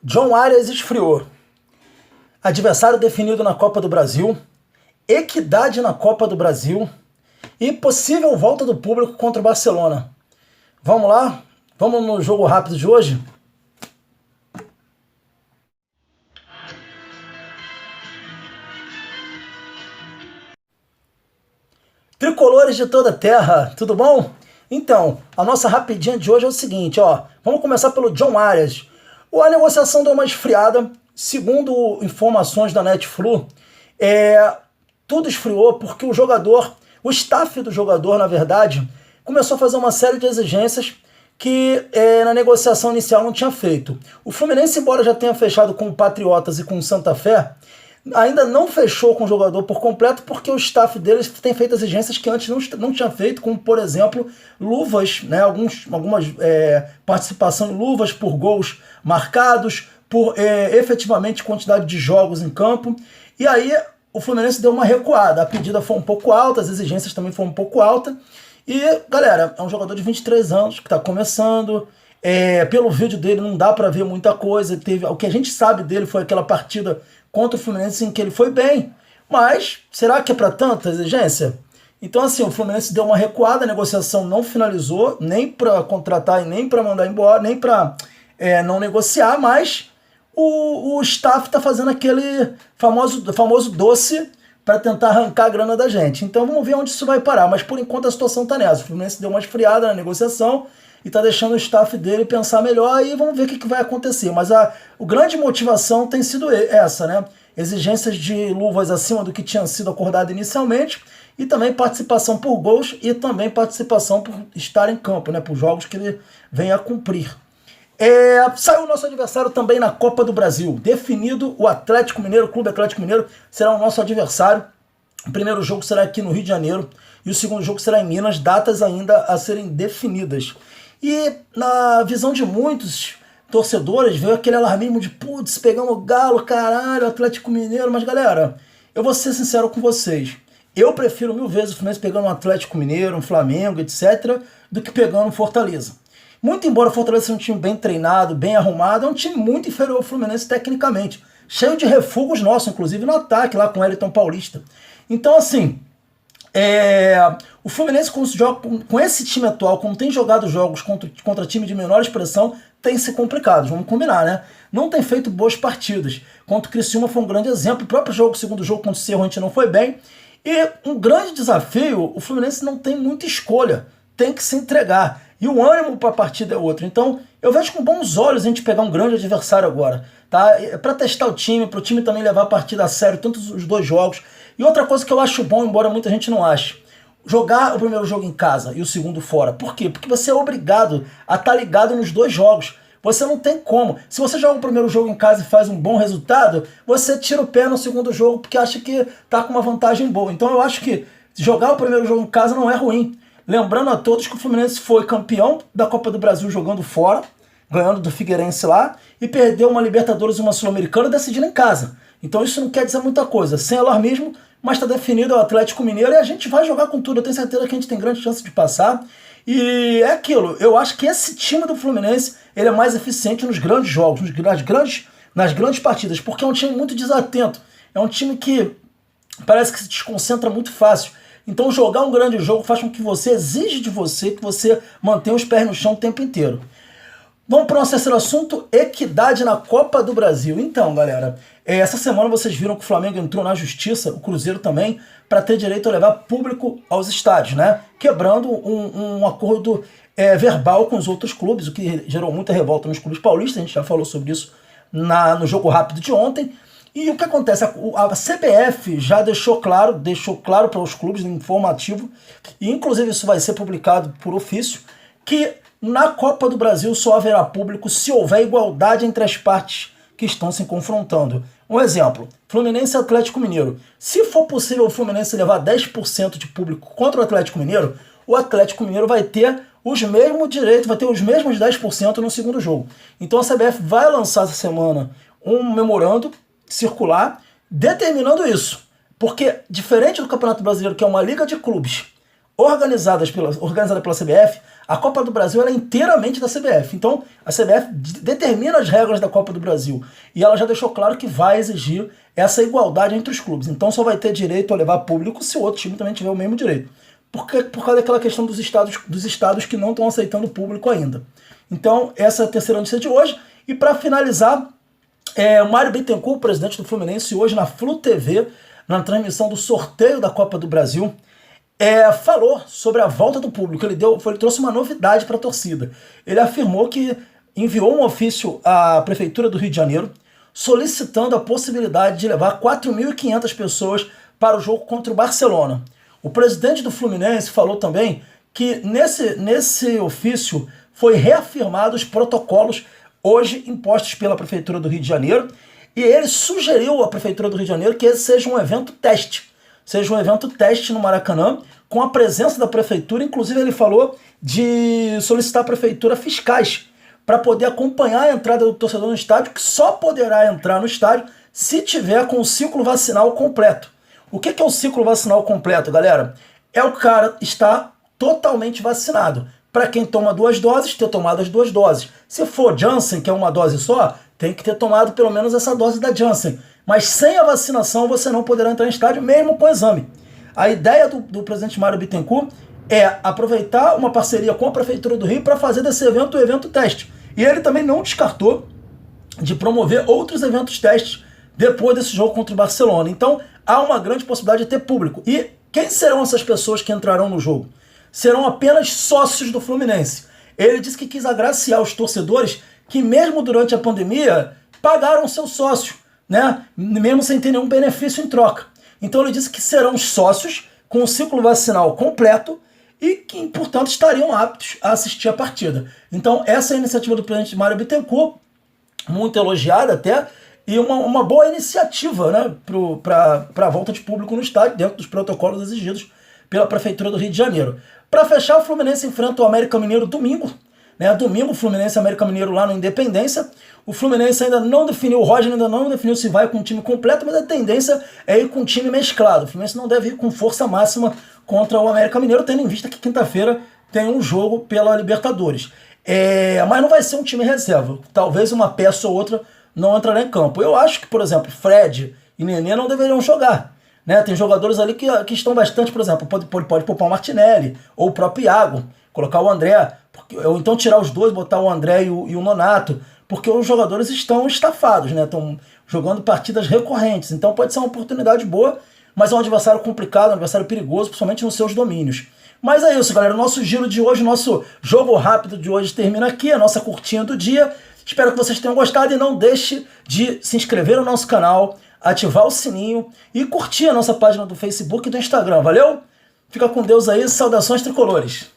John Arias esfriou. Adversário definido na Copa do Brasil, equidade na Copa do Brasil e possível volta do público contra o Barcelona. Vamos lá? Vamos no jogo rápido de hoje? Tricolores de toda a terra, tudo bom? Então, a nossa rapidinha de hoje é o seguinte, ó. Vamos começar pelo John Arias. A negociação deu uma esfriada, segundo informações da Netflu, tudo esfriou porque o staff do jogador, na verdade, começou a fazer uma série de exigências que na negociação inicial não tinha feito. O Fluminense, embora já tenha fechado com o Patriotas e com o Santa Fé, ainda não fechou com o jogador por completo porque o staff deles tem feito exigências que antes não tinha feito, como, por exemplo, luvas, né, algumas participação em luvas por gols marcados, por efetivamente quantidade de jogos em campo. E aí o Fluminense deu uma recuada, a pedida foi um pouco alta, as exigências também foram um pouco altas. E, galera, é um jogador de 23 anos que está começando. Pelo vídeo dele não dá para ver muita coisa. O que a gente sabe dele foi aquela partida contra o Fluminense em que ele foi bem. Mas será que é para tanta exigência? Então, assim, o Fluminense deu uma recuada, a negociação não finalizou, nem para contratar e nem para mandar embora, nem para não negociar, mas o staff está fazendo aquele famoso doce para tentar arrancar a grana da gente. Então vamos ver onde isso vai parar, mas por enquanto a situação está nessa. O Fluminense deu uma esfriada na negociação e está deixando o staff dele pensar melhor e vamos ver o que vai acontecer. Mas a grande motivação tem sido essa, né? Exigências de luvas acima do que tinha sido acordado inicialmente e também participação por gols e também participação por estar em campo, né? Por jogos que ele vem a cumprir. Saiu o nosso adversário também na Copa do Brasil. Definido, o Atlético Mineiro, o Clube Atlético Mineiro, será o nosso adversário. O primeiro jogo será aqui no Rio de Janeiro e o segundo jogo será em Minas, datas ainda a serem definidas. E na visão de muitos torcedores, veio aquele alarmismo de putz, pegando o Galo, caralho, Atlético Mineiro. Mas galera, eu vou ser sincero com vocês. Eu prefiro mil vezes o Fluminense pegando um Atlético Mineiro, um Flamengo, etc., do que pegando um Fortaleza. Muito embora o Fortaleza seja um time bem treinado, bem arrumado, é um time muito inferior ao Fluminense tecnicamente. Cheio de refugos nossos, inclusive no ataque, lá com o Wellington Paulista. Então, assim, o Fluminense, quando se joga com esse time atual, como tem jogado jogos contra time de menor expressão, tem se complicado, vamos combinar, né? Não tem feito boas partidas. Contra o Criciúma foi um grande exemplo. O próprio jogo, o segundo jogo contra o Cerro, a gente não foi bem. E um grande desafio, o Fluminense não tem muita escolha. Tem que se entregar. E o ânimo para a partida é outro. Então, eu vejo com bons olhos a gente pegar um grande adversário agora. Tá? Para testar o time, para o time também levar a partida a sério, tanto os dois jogos. E outra coisa que eu acho bom, embora muita gente não ache, jogar o primeiro jogo em casa e o segundo fora. Por quê? Porque você é obrigado a estar ligado nos dois jogos. Você não tem como. Se você joga o primeiro jogo em casa e faz um bom resultado, você tira o pé no segundo jogo porque acha que está com uma vantagem boa. Então eu acho que jogar o primeiro jogo em casa não é ruim. Lembrando a todos que o Fluminense foi campeão da Copa do Brasil jogando fora, ganhando do Figueirense lá, e perdeu uma Libertadores e uma Sul-Americana decidindo em casa. Então isso não quer dizer muita coisa, sem alarmismo, mas está definido o Atlético Mineiro e a gente vai jogar com tudo. Eu tenho certeza que a gente tem grande chance de passar. E é aquilo, eu acho que esse time do Fluminense ele é mais eficiente nos grandes jogos, nas grandes partidas, porque é um time muito desatento, é um time que parece que se desconcentra muito fácil. Então jogar um grande jogo faz com que você exige de você que você mantenha os pés no chão o tempo inteiro. Vamos para o nosso terceiro assunto, equidade na Copa do Brasil. Então, galera, essa semana vocês viram que o Flamengo entrou na justiça, o Cruzeiro também, para ter direito a levar público aos estádios, né? Quebrando um acordo verbal com os outros clubes, o que gerou muita revolta nos clubes paulistas, a gente já falou sobre isso no jogo rápido de ontem. E o que acontece? A CBF já deixou claro para os clubes no informativo, e inclusive isso vai ser publicado por ofício, que na Copa do Brasil só haverá público se houver igualdade entre as partes que estão se confrontando. Um exemplo, Fluminense e Atlético Mineiro. Se for possível o Fluminense levar 10% de público contra o Atlético Mineiro, o Atlético Mineiro vai ter os mesmos direitos, vai ter os mesmos 10% no segundo jogo. Então a CBF vai lançar essa semana um memorando circular determinando isso. Porque, diferente do Campeonato Brasileiro, que é uma liga de clubes, organizada pela CBF, a Copa do Brasil ela é inteiramente da CBF. Então, a CBF determina as regras da Copa do Brasil. E ela já deixou claro que vai exigir essa igualdade entre os clubes. Então, só vai ter direito a levar público se o outro time também tiver o mesmo direito. Por causa daquela questão dos estados que não estão aceitando público ainda. Então, essa é a terceira notícia de hoje. E para finalizar, o Mário Bittencourt, presidente do Fluminense, hoje na Flu TV, na transmissão do sorteio da Copa do Brasil, falou sobre a volta do público. Ele trouxe uma novidade para a torcida. Ele afirmou que enviou um ofício à Prefeitura do Rio de Janeiro solicitando a possibilidade de levar 4.500 pessoas para o jogo contra o Barcelona. O presidente do Fluminense falou também que nesse ofício foi reafirmado os protocolos hoje impostos pela Prefeitura do Rio de Janeiro, e ele sugeriu à Prefeitura do Rio de Janeiro que esse seja um evento teste. Seja um evento teste no Maracanã, com a presença da Prefeitura. Inclusive ele falou de solicitar à Prefeitura fiscais para poder acompanhar a entrada do torcedor no estádio, que só poderá entrar no estádio se tiver com o ciclo vacinal completo. O que é o ciclo vacinal completo, galera? É o cara estar totalmente vacinado. Para quem toma 2 doses, ter tomado as 2 doses. Se for Janssen, que é uma dose só, tem que ter tomado pelo menos essa dose da Janssen. Mas sem a vacinação você não poderá entrar em estádio, mesmo com o exame. A ideia do presidente Mário Bittencourt é aproveitar uma parceria com a Prefeitura do Rio para fazer desse evento o evento teste. E ele também não descartou de promover outros eventos testes depois desse jogo contra o Barcelona. Então há uma grande possibilidade de ter público. E quem serão essas pessoas que entrarão no jogo? Serão apenas sócios do Fluminense. Ele disse que quis agraciar os torcedores que mesmo durante a pandemia pagaram seu sócio, né? Mesmo sem ter nenhum benefício em troca. Então ele disse que serão sócios com o ciclo vacinal completo e que, portanto, estariam aptos a assistir a partida. Então essa é a iniciativa do presidente Mário Bittencourt, muito elogiada até, e uma boa iniciativa, né, para a volta de público no estádio, dentro dos protocolos exigidos pela Prefeitura do Rio de Janeiro. Para fechar, o Fluminense enfrenta o América Mineiro domingo. Domingo, Fluminense e América Mineiro lá no Independência. O Fluminense ainda não definiu, o Roger ainda não definiu se vai com o time completo, mas a tendência é ir com o time mesclado. O Fluminense não deve ir com força máxima contra o América Mineiro, tendo em vista que quinta-feira tem um jogo pela Libertadores. Mas não vai ser um time reserva. Talvez uma peça ou outra não entrará em campo. Eu acho que, por exemplo, Fred e Nenê não deveriam jogar. Tem jogadores ali que estão bastante, por exemplo, pode poupar o Martinelli, ou o próprio Iago, colocar o André, ou então tirar os dois, botar o André e o Nonato, porque os jogadores estão estafados, estão jogando partidas recorrentes, então pode ser uma oportunidade boa, mas é um adversário complicado, um adversário perigoso, principalmente nos seus domínios. Mas é isso, galera, o nosso giro de hoje, o nosso jogo rápido de hoje termina aqui, a nossa curtinha do dia. Espero que vocês tenham gostado e não deixe de se inscrever no nosso canal, ativar o sininho e curtir a nossa página do Facebook e do Instagram, valeu? Fica com Deus aí, saudações tricolores!